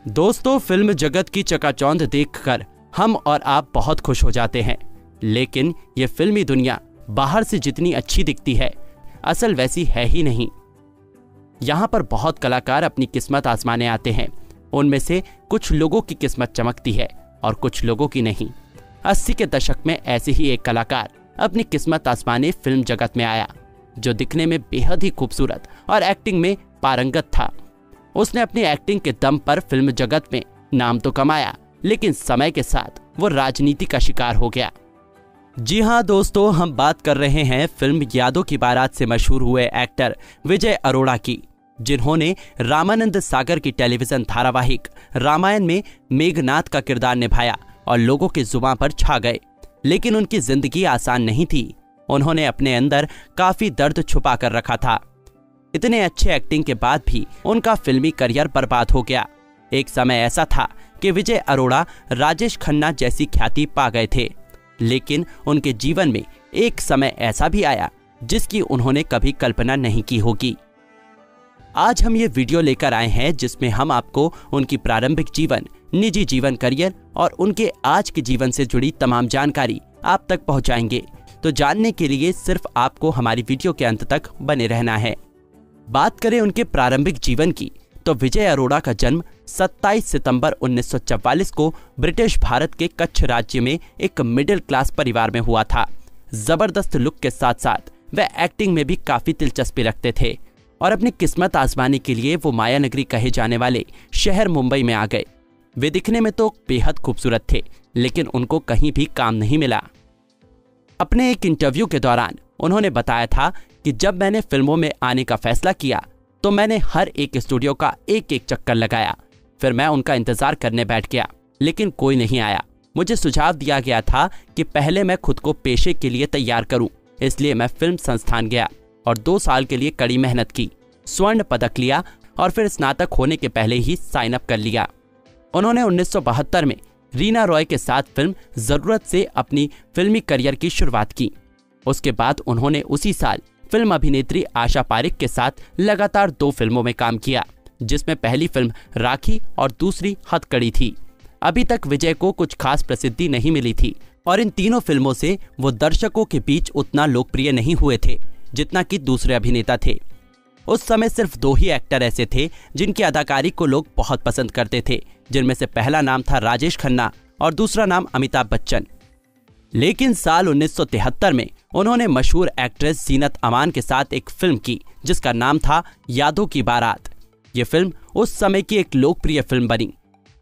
दोस्तों, फिल्म जगत की चकाचौंध देखकर हम और आप बहुत खुश हो जाते हैं, लेकिन ये फिल्मी दुनिया बाहर से जितनी अच्छी दिखती है, असल वैसी है ही नहीं। यहाँ पर बहुत कलाकार अपनी किस्मत आजमाने आते हैं। उनमें से कुछ लोगों की किस्मत चमकती है और कुछ लोगों की नहीं। 80 के दशक में ऐसे ही एक कलाकार अपनी किस्मत आजमाने फिल्म जगत में आया, जो दिखने में बेहद ही खूबसूरत और एक्टिंग में पारंगत था। उसने अपनी एक्टिंग के दम पर फिल्म जगत में नाम तो कमाया, लेकिन समय के साथ वो राजनीति का शिकार हो गया। जी हाँ दोस्तों, हम बात कर रहे हैं फिल्म यादों की बारात से मशहूर हुए एक्टर विजय अरोड़ा की, जिन्होंने रामानंद सागर की टेलीविजन धारावाहिक रामायण में मेघनाथ का किरदार निभाया और लोगों की जुबान पर छा गए। लेकिन उनकी जिंदगी आसान नहीं थी। उन्होंने अपने अंदर काफी दर्द छुपा कर रखा था। इतने अच्छे एक्टिंग के बाद भी उनका फिल्मी करियर बर्बाद हो गया। एक समय ऐसा था कि विजय अरोड़ा राजेश खन्ना जैसी ख्याति पा गए थे, लेकिन उनके जीवन में एक समय ऐसा भी आया जिसकी उन्होंने कभी कल्पना नहीं की होगी। आज हम ये वीडियो लेकर आए हैं जिसमें हम आपको उनकी प्रारंभिक जीवन, निजी जीवन, करियर और उनके आज के जीवन से जुड़ी तमाम जानकारी आप तक पहुंचाएंगे। तो जानने के लिए सिर्फ आपको हमारी वीडियो के अंत तक बने रहना है। बात करें उनके प्रारंभिक जीवन की, तो विजय अरोड़ा का जन्म 27 सितंबर 1944 को ब्रिटिश भारत के कच्छ राज्य में एक मिडिल क्लास परिवार में हुआ था। जबरदस्त लुक के साथ साथ वह एक्टिंग में भी काफी दिलचस्पी रखते थे और अपनी किस्मत आजमाने के लिए वो माया नगरी कहे जाने वाले शहर मुंबई में आ गए। वे दिखने में तो बेहद खूबसूरत थे, लेकिन उनको कहीं भी काम नहीं मिला। अपने एक इंटरव्यू के दौरान उन्होंने बताया था कि जब मैंने फिल्मों में आने का फैसला किया तो मैंने हर एक स्टूडियो का एक एक चक्कर लगाया। फिर मैं उनका इंतजार करने बैठ गया, लेकिन कोई नहीं आया। मुझे सुझाव दिया गया था कि पहले मैं खुद को पेशे के लिए तैयार करूं, इसलिए मैं फिल्म संस्थान गया और 2 साल के लिए कड़ी मेहनत की, स्वर्ण पदक लिया और फिर स्नातक होने के पहले ही साइन अप कर लिया। उन्होंने 1972 में रीना रॉय के साथ फिल्म जरूरत से अपनी फिल्मी करियर की शुरुआत की। उसके बाद उन्होंने उसी साल फिल्म अभिनेत्री आशा पारिक के साथ लगातार 2 फिल्मों में काम किया, जिसमें पहली फिल्म राखी और दूसरी हथकड़ी थी। अभी तक विजय को कुछ खास प्रसिद्धि नहीं मिली थी और इन तीनों फिल्मों से वो दर्शकों के बीच उतना लोकप्रिय नहीं हुए थे जितना कि दूसरे अभिनेता थे। उस समय सिर्फ 2 ही एक्टर ऐसे थे जिनकी अदाकारी को लोग बहुत पसंद करते थे, जिनमें से पहला नाम था राजेश खन्ना और दूसरा नाम अमिताभ बच्चन। लेकिन साल 1973 में उन्होंने मशहूर एक्ट्रेस जीनत अमान के साथ एक फिल्म की जिसका नाम था यादों की बारात। ये फिल्म उस समय की एक लोकप्रिय फिल्म बनी,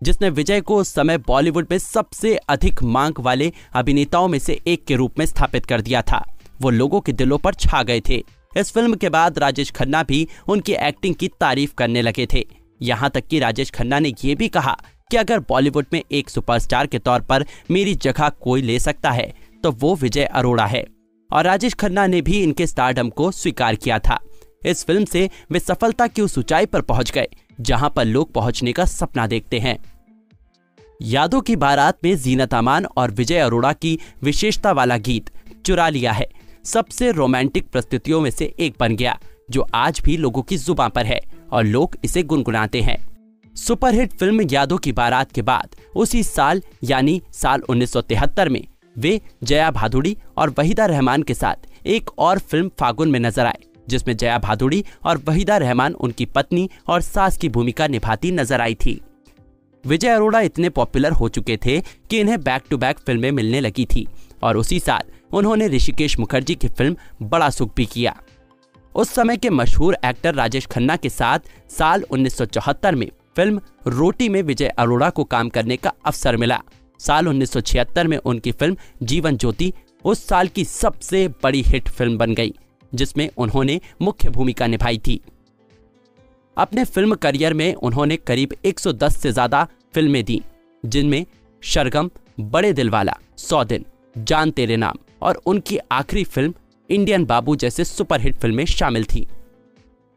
जिसने विजय को उस समय बॉलीवुड में सबसे अधिक मांग वाले अभिनेताओं में से एक के रूप में स्थापित कर दिया था। वो लोगों के दिलों पर छा गए थे। इस फिल्म के बाद राजेश खन्ना भी उनकी एक्टिंग की तारीफ करने लगे थे। यहाँ तक कि राजेश खन्ना ने यह भी कहा कि अगर बॉलीवुड में एक सुपरस्टार के तौर पर मेरी जगह कोई ले सकता है तो वो विजय अरोड़ा है, और राजेश खन्ना ने भी इनके स्टारडम को स्वीकार किया था। इस फिल्म से वे सफलता की उस ऊंचाई पर पहुंच गए जहां पर लोग पहुंचने का सपना देखते हैं। यादों की बारात में जीनत अमान और विजय अरोड़ा की विशेषता वाला गीत चुरा लिया है सबसे रोमांटिक प्रस्तुतियों में से एक बन गया, जो आज भी लोगों की जुबान पर है और लोग इसे गुनगुनाते हैं। सुपरहिट फिल्म यादों की बारात के बाद उसी साल यानी साल 1973 में वे जया भादुड़ी और वहीदा रहमान के साथ एक और फिल्म फागुन में नजर आए, जिसमें जया भादुड़ी और वहीदा रहमान उनकी पत्नी और सास की भूमिका निभाती नजर आई थी। विजय अरोड़ा इतने पॉपुलर हो चुके थे कि इन्हें बैक टू बैक फिल्में मिलने लगी थी और उसी साल उन्होंने ऋषिकेश मुखर्जी की फिल्म बड़ा सुख भी किया। उस समय के मशहूर एक्टर राजेश खन्ना के साथ साल 1974 में फिल्म रोटी में विजय अरोड़ा को काम करने का अवसर मिला। साल 1976 में उनकी फिल्म जीवन ज्योति उस साल की सबसे बड़ी हिट फिल्म बन गई, जिसमें उन्होंने मुख्य भूमिका निभाई थी। अपने फिल्म करियर में उन्होंने करीब 110 से ज्यादा फिल्में दी, जिनमें शरगम, बड़े दिलवाला, 100 दिन, जान तेरे नाम और उनकी आखिरी फिल्म इंडियन बाबू जैसे सुपरहिट फिल्में शामिल थी।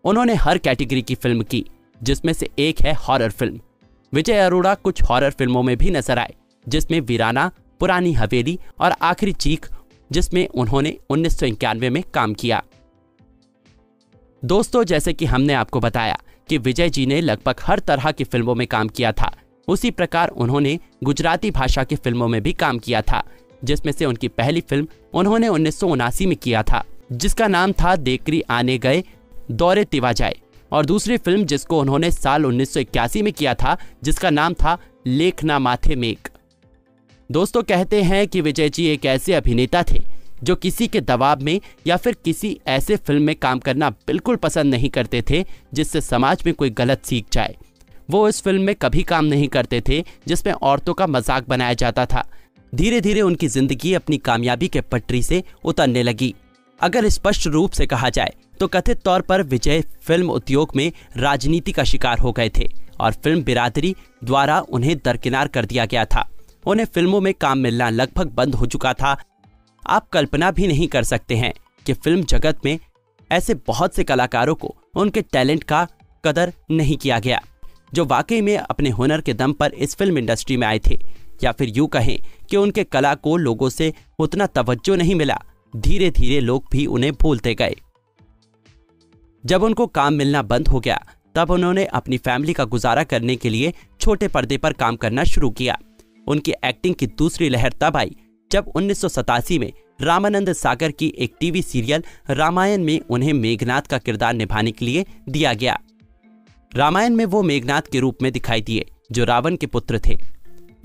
उन्होंने हर कैटेगरी की फिल्म की, जिसमें से एक है हॉरर फिल्म। विजय अरोड़ा कुछ हॉरर फिल्मों में भी नजर आए, जिसमें वीराना, पुरानी हवेली और आखिरी चीख, जिसमें उन्होंने 1991 में काम किया। दोस्तों, जैसे कि हमने आपको बताया कि विजय जी ने लगभग हर तरह की फिल्मों में काम किया था। उसी प्रकार उन्होंने गुजराती भाषा की फिल्मों में भी काम किया था, जिसमें से उनकी पहली फिल्म उन्होंने 1979 में किया था, जिसका नाम था देखरी आने गए दौरे तिवाजाए, और दूसरी फिल्म जिसको उन्होंने साल 1981 में किया था, जिसका नाम था लेखना माथे मेघ। दोस्तों, कहते हैं कि विजय जी एक ऐसे अभिनेता थे जो किसी के दबाव में या फिर किसी ऐसे फिल्म में काम करना बिल्कुल पसंद नहीं करते थे जिससे समाज में कोई गलत सीख जाए। वो इस फिल्म में कभी काम नहीं करते थे जिसमें औरतों का मजाक बनाया जाता था। धीरे धीरे उनकी जिंदगी अपनी कामयाबी के पटरी से उतरने लगी। अगर स्पष्ट रूप से कहा जाए तो कथित तौर पर विजय फिल्म उद्योग में राजनीति का शिकार हो गए थे और फिल्म बिरादरी द्वारा उन्हें दरकिनार कर दिया गया था। उन्हें फिल्मों में काम मिलना लगभग बंद हो चुका था। आप कल्पना भी नहीं कर सकते हैं कि फिल्म जगत में ऐसे बहुत से कलाकारों को उनके टैलेंट का कदर नहीं किया गया, जो वाकई में अपने हुनर के दम पर इस फिल्म इंडस्ट्री में आए थे, या फिर यूं कहें कि उनके कला को लोगों से उतना तवज्जो नहीं मिला। धीरे धीरे लोग भी उन्हें भूलते गए। जब उनको काम मिलना बंद हो गया, तब उन्होंने अपनी फैमिली का गुजारा करने के लिए छोटे पर्दे पर काम करना शुरू किया। उनकी एक्टिंग की दूसरी लहर तब आई जब 1987 में रामानंद सागर की एक टीवी सीरियल रामायण में उन्हें मेघनाथ का किरदार निभाने के लिए दिया गया। रामायण में वो मेघनाथ के रूप में दिखाई दिए, जो रावण के पुत्र थे।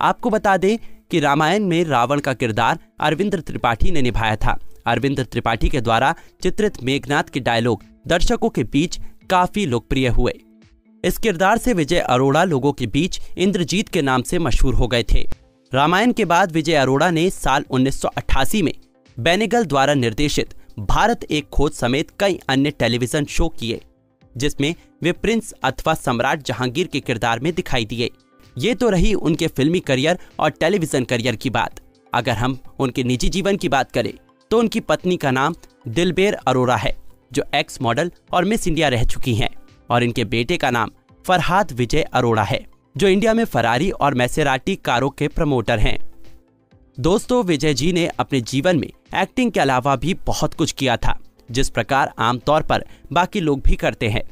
आपको बता दें कि रामायण में रावण का किरदार अरविंद त्रिपाठी ने निभाया था। अरविंद त्रिपाठी के द्वारा चित्रित मेघनाथ के डायलॉग दर्शकों के बीच काफी लोकप्रिय हुए। इस किरदार से विजय अरोड़ा लोगों के बीच इंद्रजीत के नाम से मशहूर हो गए थे। रामायण के बाद विजय अरोड़ा ने साल 1988 में बेनेगल द्वारा निर्देशित भारत एक खोज समेत कई अन्य टेलीविजन शो किए, जिसमें वे प्रिंस अथवा सम्राट जहांगीर के किरदार में दिखाई दिए। ये तो रही उनके फिल्मी करियर और टेलीविजन करियर की बात। अगर हम उनके निजी जीवन की बात करें तो उनकी पत्नी का नाम दिलबेर अरोड़ा है, जो एक्स मॉडल और मिस इंडिया रह चुकी हैं, और इनके बेटे का नाम फरहाद विजय अरोड़ा है, जो इंडिया में फरारी और मैसेराटी कारों के प्रमोटर हैं। दोस्तों, विजय जी ने अपने जीवन में एक्टिंग के अलावा भी बहुत कुछ किया था, जिस प्रकार आमतौर पर बाकी लोग भी करते हैं।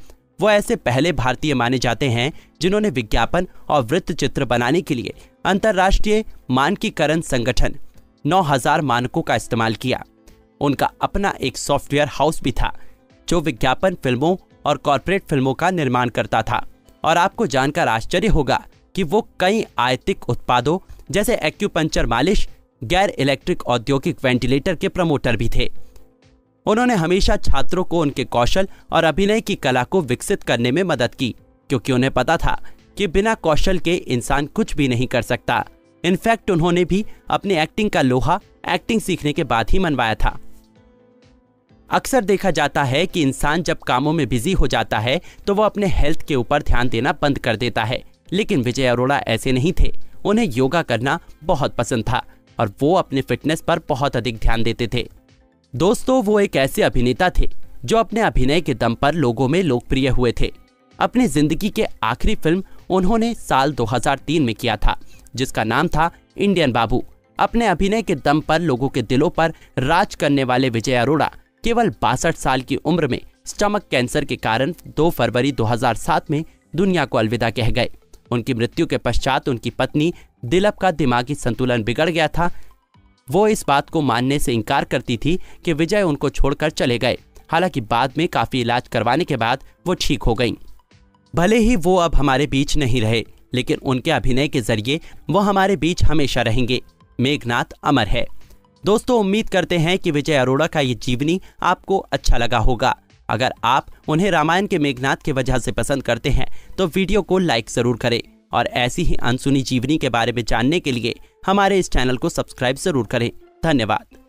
वो ऐसे पहले भारतीय माने जाते हैं जिन्होंने विज्ञापन और वृत्त चित्र बनाने के लिए अंतर्राष्ट्रीय मानकीकरण संगठन 9000 मानकों का इस्तेमाल किया। उनका अपना एक सॉफ्टवेयर हाउस भी था जो विज्ञापन फिल्मों और कॉर्पोरेट फिल्मों का निर्माण करता था। और आपको जानकर आश्चर्य होगा कि वो कई आयतिक उत्पादों जैसे एक्यूपंक्चर मालिश, गैर इलेक्ट्रिक औद्योगिक वेंटिलेटर के प्रमोटर भी थे। उन्होंने हमेशा छात्रों को उनके कौशल और अभिनय की कला को विकसित करने में मदद की, क्योंकि उन्हें पता था कि बिना कौशल के इंसान कुछ भी नहीं कर सकता। इनफैक्ट उन्होंने भी अपनी एक्टिंग का लोहा एक्टिंग सीखने के बाद ही मनवाया था। अक्सर देखा जाता है कि इंसान जब कामों में बिजी हो जाता है तो वो अपने हेल्थ के ऊपर ध्यान देना बंद कर देता है, लेकिन विजय अरोड़ा ऐसे नहीं थे। उन्हें योगा करना बहुत पसंद था और वो अपने फिटनेस पर बहुत अधिक ध्यान देते थे। दोस्तों, वो एक ऐसे अभिनेता थे जो अपने अभिनय के दम पर लोगों में लोकप्रिय हुए थे। अपनी जिंदगी के आखिरी फिल्म उन्होंने साल 2003 में किया था, जिसका नाम था इंडियन बाबू। अपने अभिनय के दम पर लोगों के दिलों पर राज करने वाले विजय अरोड़ा केवल 62 साल की उम्र में स्टमक कैंसर के कारण 2 फरवरी 2007 में दुनिया को अलविदा कह गए। उनकी मृत्यु के पश्चात उनकी पत्नी दिलप का दिमागी संतुलन बिगड़ गया था। वो इस बात को मानने से इनकार करती थी कि विजय उनको छोड़कर चले गए। हालांकि बाद में काफी इलाज करवाने के बाद वो ठीक हो गईं। भले ही वो अब हमारे बीच नहीं रहे, लेकिन उनके अभिनय के जरिए वो हमारे बीच हमेशा रहेंगे। मेघनाथ अमर है। दोस्तों, उम्मीद करते हैं कि विजय अरोड़ा का ये जीवनी आपको अच्छा लगा होगा। अगर आप उन्हें रामायण के मेघनाथ की वजह से पसंद करते हैं तो वीडियो को लाइक जरूर करें और ऐसी ही अनसुनी जीवनी के बारे में जानने के लिए हमारे इस चैनल को सब्सक्राइब जरूर करें। धन्यवाद।